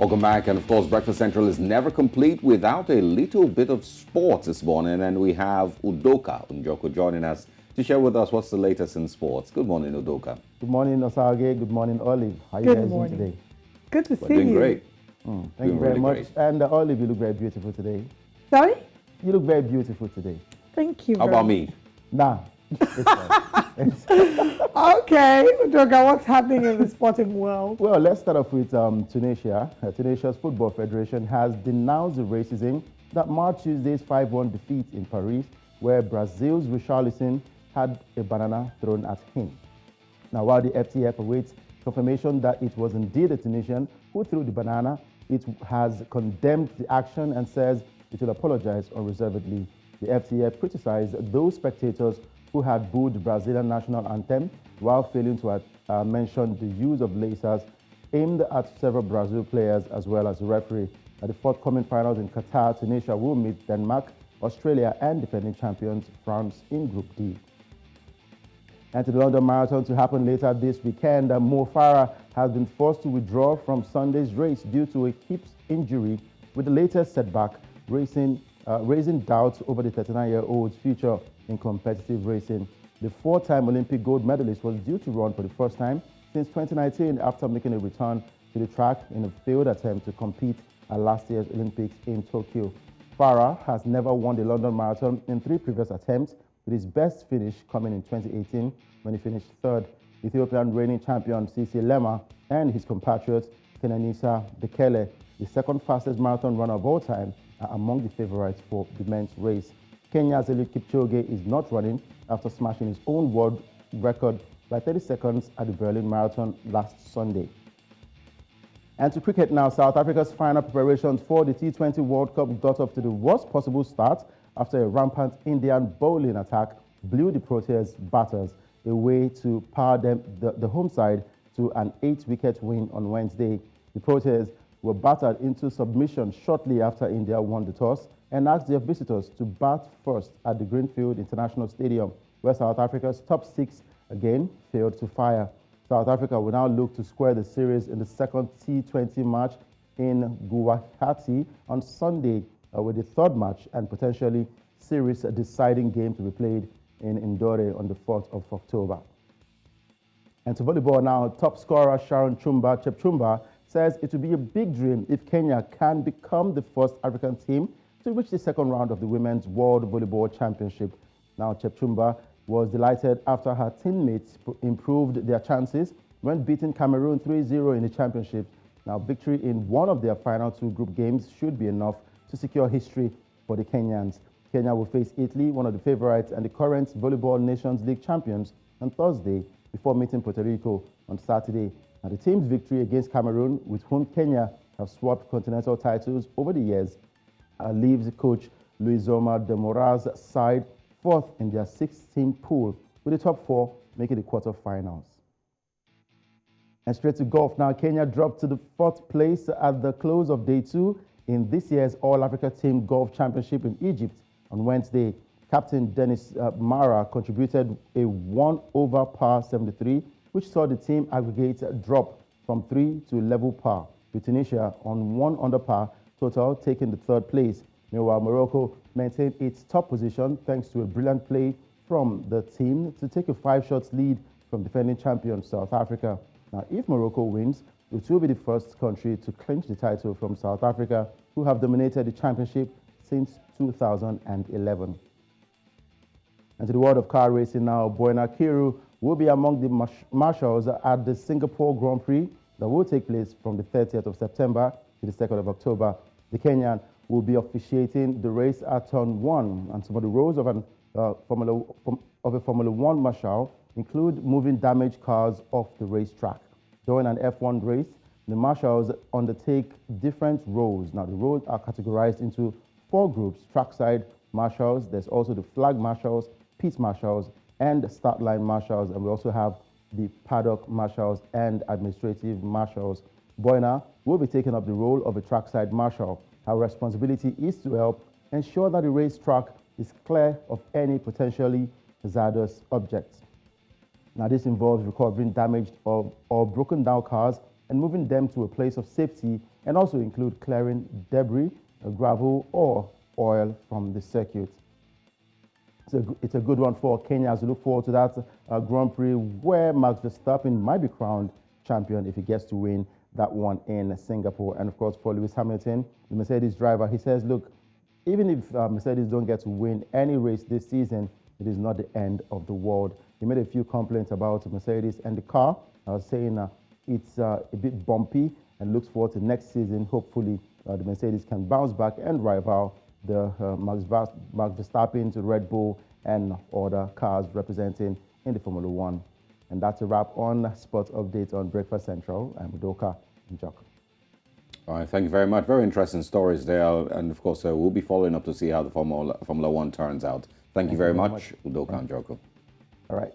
Welcome back, and of course, Breakfast Central is never complete without a little bit of sports this morning, and we have Udoka Njoko joining us to share with us what's the latest in sports. Good morning, Udoka. Good morning, Osage. Good morning, Olive. How are you guys doing today? Good to see Doing you. great. Thank you very much. And Olive, you look very beautiful today. Sorry? You look very beautiful today. Thank you. How about me? Nah. Okay, Udoka, what's happening in the sporting world? Well, let's start off with Tunisia. Tunisia's Football Federation has denounced the racism that marred Tuesday's 5-1 defeat in Paris, where Brazil's Richarlison had a banana thrown at him. Now, while the FTF awaits confirmation that it was indeed a Tunisian who threw the banana, it has condemned the action and says it will apologize unreservedly. The FTF criticized those spectators who had booed the Brazilian national anthem while failing to mention the use of lasers aimed at several Brazil players as well as the referee. At the forthcoming finals in Qatar, Tunisia will meet Denmark, Australia, and defending champions France in Group D. And to the London Marathon to happen later this weekend, Farah has been forced to withdraw from Sunday's race due to a hip injury, with the latest setback raising doubts over the 39-year-old's future in competitive racing. The four-time Olympic gold medalist was due to run for the first time since 2019 after making a return to the track in a failed attempt to compete at last year's Olympics in Tokyo. Farah has never won the London Marathon in 3 previous attempts, with his best finish coming in 2018 when he finished third. Ethiopian reigning champion Sisi Lema and his compatriot Kenenisa Bekele, the second fastest marathon runner of all time, are among the favorites for the men's race. Kenya's Eliud Kipchoge is not running after smashing his own world record by 30 seconds at the Berlin Marathon last Sunday. And to cricket now, South Africa's final preparations for the T20 World Cup got off to the worst possible start after a rampant Indian bowling attack blew the Proteas batters away to power them the home side to an 8-wicket win on Wednesday. The Proteas were battered into submission shortly after India won the toss and asked their visitors to bat first at the Greenfield International Stadium, where South Africa's top 6 again failed to fire. South Africa will now look to square the series in the second T20 match in Guwahati on Sunday, with the third match and potentially series deciding game to be played in Indore on the 4th of October. And to volleyball now, top scorer Sharon Chepchumba says it will be a big dream if Kenya can become the first African team to reach the second round of the Women's World Volleyball Championship. Now, Chepchumba was delighted after her teammates improved their chances when beating Cameroon 3-0 in the championship. Now, victory in one of their final 2 group games should be enough to secure history for the Kenyans. Kenya will face Italy, one of the favorites and the current Volleyball Nations League champions, on Thursday before meeting Puerto Rico on Saturday. Now, the team's victory against Cameroon, with whom Kenya have swapped continental titles over the years, leaves coach Luis Omar de Mora's side 4th in their 6-team pool, with the top 4 making the quarterfinals. And straight to golf now, Kenya dropped to the 4th place at the close of day 2 in this year's All-Africa Team Golf Championship in Egypt on Wednesday. Captain Dennis Mara contributed a 1 over par 73, which saw the team aggregate drop from 3 to level par, with Tunisia on 1 under par total taking the 3rd place. Meanwhile, Morocco maintained its top position thanks to a brilliant play from the team to take a 5-shot lead from defending champion South Africa. Now, if Morocco wins, it will be the first country to clinch the title from South Africa, who have dominated the championship since 2011. And to the world of car racing now, Boyna Kiru will be among the marshals at the Singapore Grand Prix that will take place from the 30th of September to the 2nd of October. The Kenyan will be officiating the race at Turn 1, and some of the roles of a Formula 1 marshal include moving damaged cars off the racetrack. During an F1 race, the marshals undertake different roles. Now, the roles are categorized into 4 groups: trackside marshals, there's also the flag marshals, pit marshals, and start line marshals, and we also have the paddock marshals and administrative marshals. Boyna will be taking up the role of a trackside marshal. Her responsibility is to help ensure that the racetrack is clear of any potentially hazardous objects. Now, this involves recovering damaged or broken down cars and moving them to a place of safety and also include clearing debris, gravel, or oil from the circuit. It's a good one for Kenya as we look forward to that Grand Prix where Max Verstappen might be crowned champion if he gets to win that one in Singapore. And of course, for Lewis Hamilton, the Mercedes driver, he says, look, even if Mercedes don't get to win any race this season, it is not the end of the world. He made a few complaints about Mercedes and the car, saying it's a bit bumpy and looks forward to next season. Hopefully, the Mercedes can bounce back and rival the Max Verstappen to Red Bull and other cars representing in the Formula One. And that's a wrap on Sports Update on Breakfast Central. I'm Udoka Njok. All right, thank you very much. Very interesting stories there. And of course, we'll be following up to see how the Formula One turns out. Thank you very much, Udoka Njoko. All right.